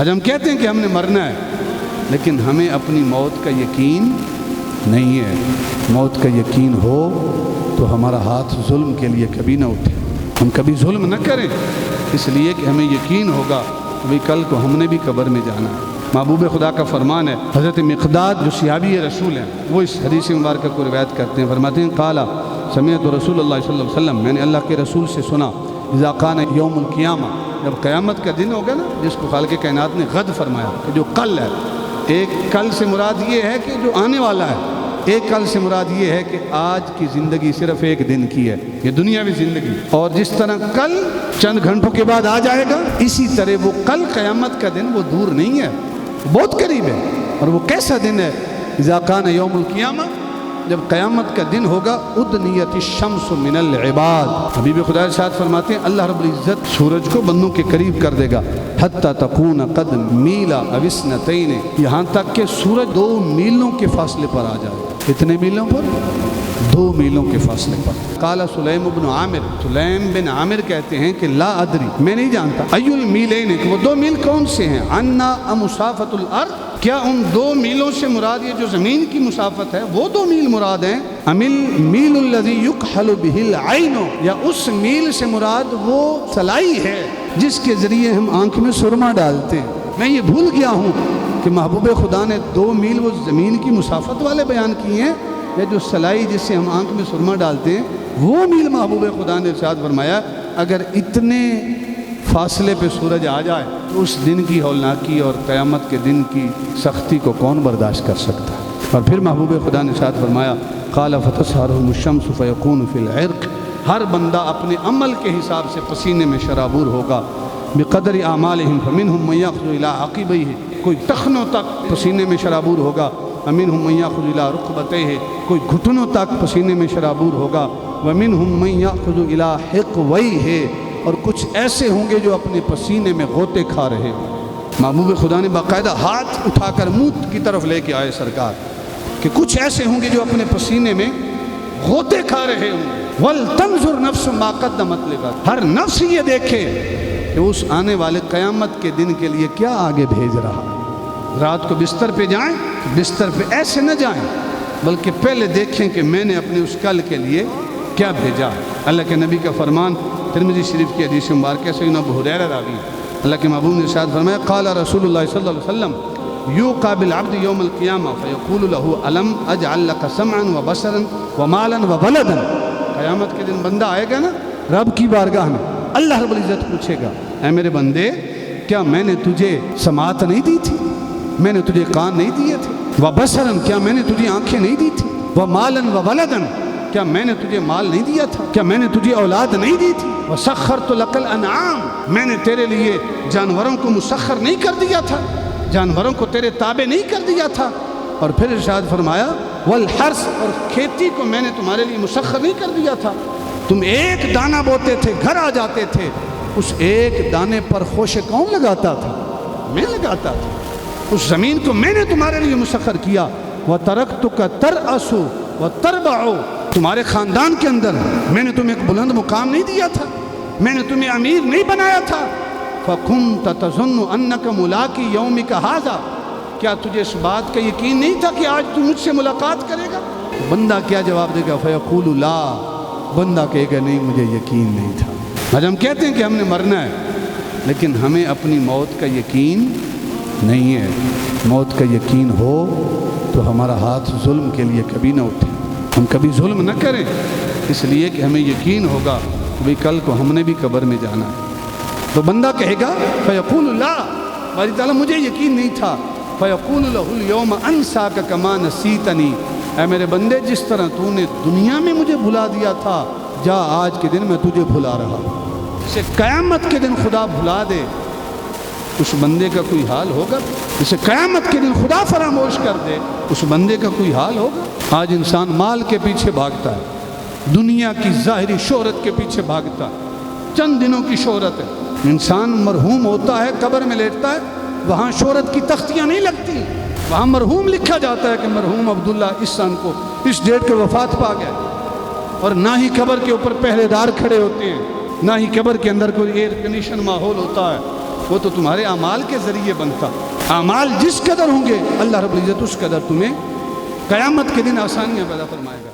آج ہم کہتے ہیں کہ ہم نے مرنا ہے، لیکن ہمیں اپنی موت کا یقین نہیں ہے۔ موت کا یقین ہو تو ہمارا ہاتھ ظلم کے لیے کبھی نہ اٹھے، ہم کبھی ظلم نہ کریں، اس لیے کہ ہمیں یقین ہوگا کہ کل کو ہم نے بھی قبر میں جانا ہے۔ محبوب خدا کا فرمان ہے، حضرت مقداد جو صحابی رسول ہیں وہ اس حدیث مبارکہ کو روایت کرتے ہیں، فرماتے ہیں قال سمعت رسول اللہ صلی اللہ علیہ وسلم، میں نے اللہ کے رسول سے سنا، اذا کان یوم القیامہ، جب قیامت کا دن ہوگا نا، جس کو خالق کائنات نے غد فرمایا کہ جو کل ہے، ایک کل سے مراد یہ ہے کہ جو آنے والا ہے، ایک کل سے مراد یہ ہے کہ آج کی زندگی صرف ایک دن کی ہے، یہ دنیاوی زندگی، اور جس طرح کل چند گھنٹوں کے بعد آ جائے گا، اسی طرح وہ کل قیامت کا دن وہ دور نہیں ہے، بہت قریب ہے۔ اور وہ کیسا دن ہے؟ اذا کان یوم القیامہ، جب قیامت کا دن ہوگا، ادنیت الشمس من العباد، حبیب خدا ارشاد فرماتے ہیں اللہ رب العزت سورج کو بندوں کے قریب کر دے گا، حتی تکون قد میلا او اثنتین، یہاں تک کہ سورج 2 میلوں کے فاصلے پر آ جائے۔ کتنے میلوں پر؟ 2 میلوں کے فاصلے پر۔ قال سلیم بن عامر، سلیم بن عامر کہتے ہیں کہ لا ادری، میں نہیں جانتا، ای المیلین، کہ وہ 2 میل کون سے ہیں، عنا ام مسافت الارض، کیا ان 2 میلوں سے مراد یہ جو زمین کی مسافت ہے وہ 2 میل مراد ہیں، ام المیل الذی یکحل بہ العین، یا اس میل سے مراد وہ سلائی ہے جس کے ذریعے ہم آنکھ میں سرما ڈالتے ہیں۔ میں یہ بھول گیا ہوں کہ محبوب خدا نے 2 میل وہ زمین کی مسافت والے بیان کیے ہیں، یا جو سلائی جس سے ہم آنکھ میں سرما ڈالتے ہیں وہ میل محبوب خدا نے ارشاد فرمایا۔ اگر اتنے فاصلے پہ سورج آ جائے تو اس دن کی ہولناکی اور قیامت کے دن کی سختی کو کون برداشت کر سکتا ہے؟ اور پھر محبوب خدا نے ارشاد فرمایا قال فتسحرهم الشمس فیکون فی العرق، ہر بندہ اپنے عمل کے حساب سے پسینے میں شرابور ہوگا، بقدر اعمالہم فمنہم من یاخذ الی عقبیہ، کوئی ٹخنوں تک پسینے میں شرابور ہوگا، ومنہم من یاخذ الی رکبتیہ، کوئی گھٹنوں تک پسینے میں شرابور ہوگا، ومنہم من یاخذ الی حقویہ، اور کچھ ایسے ہوں گے جو اپنے پسینے میں غوطے کھا رہے ہیں۔ محبوب خدا نے باقاعدہ ہاتھ اٹھا کر منہ کی طرف لے کے آئے سرکار کہ کچھ ایسے ہوں گے جو اپنے پسینے میں غوطے کھا رہے ہوں گے۔ وَلْتَنْظُرْ نَفْسُ مَا قَدَّمَتْ لِغَدٍ، ہر نفس یہ دیکھے کہ اس آنے والے قیامت کے دن کے لیے کیا آگے بھیج رہا ہے۔ رات کو بستر پہ جائیں، بستر پہ ایسے نہ جائیں، بلکہ پہلے دیکھیں کہ میں نے اپنے اس کل کے لیے کیا بھیجا ہے۔ اللہ کے نبی کا فرمان ترمذی شریف کی حدیث مبارکہ سے ابو ہریرہ راوی ہے، اللہ کے محبوب نے ارشاد فرمایا قال رسول اللہ صلی اللہ علیہ وسلم یوقع بالعبد یوم القیامہ فیقول له الم اجعل لك سمعا وبصرا ومالا وولدا، قیامت کے دن بندہ آئے گا نا رب کی بارگاہ میں، اللہ رب العزت پوچھے گا اے میرے بندے کیا میں نے تجھے سماعت نہیں دی تھی، میں نے تجھے کان نہیں دیے تھے، وبصرا کیا میں نے تجھے آنکھیں نہیں دی تھی، ومالا وولدا کیا میں نے تجھے مال نہیں دیا تھا، کیا میں نے تجھے اولاد نہیں دی تھی، وسخرت لك الانعام میں نے تیرے لیے جانوروں کو مسخر نہیں کر دیا تھا، جانوروں کو تیرے تابع نہیں کر دیا تھا، اور پھر ارشاد فرمایا والحرث اور کھیتی کو میں نے تمہارے لیے مسخر نہیں کر دیا تھا، تم ایک دانہ بوتے تھے گھر آ جاتے تھے، اس ایک دانے پر خوشے کون لگاتا تھا؟ میں لگاتا تھا، اس زمین کو میں نے تمہارے لیے مسخر کیا، وَتَرَكْتُكَ تَرْأَسُ وَتَرْبَعُ تمہارے خاندان کے اندر میں نے تمہیں ایک بلند مقام نہیں دیا تھا، میں نے تمہیں امیر نہیں بنایا تھا، فَكُنْتَ تَظُنُّ أَنَّكَ مُلَاقِي يَوْمِكَ هَذَا کیا تجھے اس بات کا یقین نہیں تھا کہ آج تو مجھ سے ملاقات کرے گا؟ بندہ کیا جواب دے گا؟ فَيَقُولُ لَا، بندہ کہے گا نہیں مجھے یقین نہیں تھا۔ آج ہم کہتے ہیں کہ ہم نے مرنا ہے، لیکن ہمیں اپنی موت کا یقین نہیں ہے۔ موت کا یقین ہو تو ہمارا ہاتھ ظلم کے لیے کبھی نہ اٹھے، ہم کبھی ظلم نہ کریں، اس لیے کہ ہمیں یقین ہوگا کہ کل کو ہم نے بھی قبر میں جانا ہے۔ تو بندہ کہے گا فیقول لا، باری تعالیٰ مجھے یقین نہیں تھا، فیقول له اليوم انساک کما نسیتنی، اے میرے بندے جس طرح تو نے دنیا میں مجھے بھلا دیا تھا، جا آج کے دن میں تجھے بھلا رہا ہوں۔ اسے قیامت کے دن خدا بھلا دے، اس بندے کا کوئی حال ہوگا؟ اسے قیامت کے دن خدا فراموش کر دے، اس بندے کا کوئی حال ہوگا؟ آج انسان مال کے پیچھے بھاگتا ہے، دنیا کی ظاہری شہرت کے پیچھے بھاگتا ہے، چند دنوں کی شہرت ہے، انسان مرحوم ہوتا ہے، قبر میں لیٹتا ہے، وہاں شہرت کی تختیاں نہیں لگتی، وہاں مرحوم لکھا جاتا ہے کہ مرحوم عبداللہ اس سن کو اس ڈیٹ کے وفات پا گیا، اور نہ ہی قبر کے اوپر پہرے دار کھڑے ہوتے ہیں، نہ ہی قبر کے اندر کوئی ایئر کنڈیشن ماحول ہوتا ہے، وہ تو تمہارے اعمال کے ذریعے بنتا. اعمال جس قدر ہوں گے اللہ رب العزت اس قدر تمہیں قیامت کے دن آسانیاں پیدا فرمائے گا.